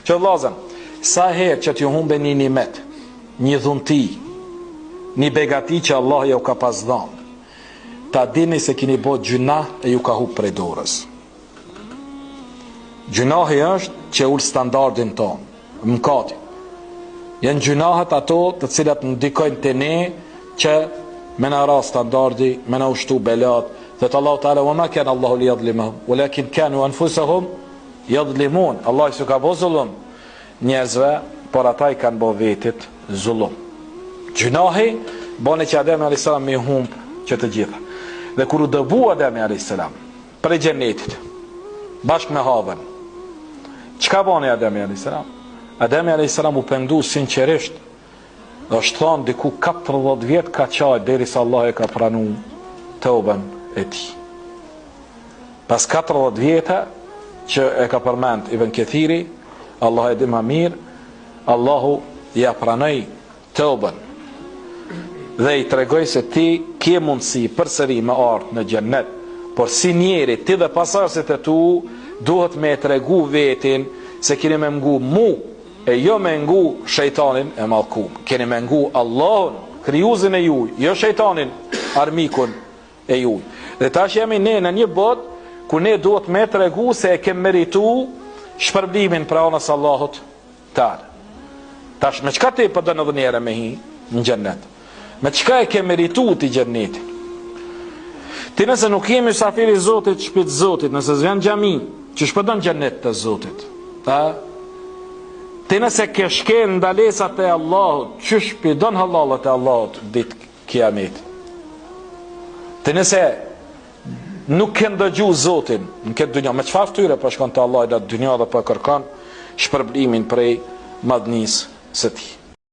Që vllazën, sa herë që t'ju humbe një nimet, një dhunti, një begati që Allah ju ka pas dhënë, ta dini se keni bërë gjuna e ju ka hup prej dorës. Gjunahi është që ul standardin ton, mëkati. Janë gjunahet ato të cilat ndikojnë te ne që me na ra standardi, me na ushtu belat. Dhe të Allahu Teala, wa ma kana Allahu li yadhlimahum, walakin kanu anfusahum yadhlimun. Allah s'u ka bë zullum njerëzve, por ata i kanë bë vetit zullum. Gjunahi bën që Ademi alayhis salam me humb që të gjitha. Dhe kur u dëbu Ademi alayhis salam prej xhenetit bashkë me Havën, çka bën Ademi alayhis salam? Ademi alayhis salam u pendu sinqerisht, dhe është thonë diku 40 vjet ka qaj derisa Allah e ka pranu tauben e tij. Pas 40 vjeta që e ka përmend Ibn Kathiri, Allah e di më mirë, Allahu ja pranoi tauben dhe i tregoj se ti ke mundësi përsëri me ardh në xhennet, por si njeri ti dhe pasardhësit e tu duhet me tregu vetin se keni me ngu mu e jo me ngu shejtanin e mallkum. Keni me ngu Allahun, krijuesin e juj, jo shejtanin, armikun e juj. Dhe tash jemi ne në një botë ku ne duhet me tregu se e kem meritu shpërblimin pra anës Allahut Teala. Tash me çka ti po do në dhënjere me hi në xhennet? Me çka e ke meritu ti xhennetin? Ti nëse nuk jemi mysafiri i Zotit, shtëpit Zotit, nëse s'vjen xhami, që shpëdon xhennet të Zotit. Ti nëse ke shkel ndalesat e Allahut, që shpëdon halallat e Allahut ditë kiamit. Ti nëse nuk ke ndëgju Zotin në këtë dynja, me çfarë fytyre po shkon te Allahu në dynja dhe po kërkon shpërblimin prej madhnisë së tij.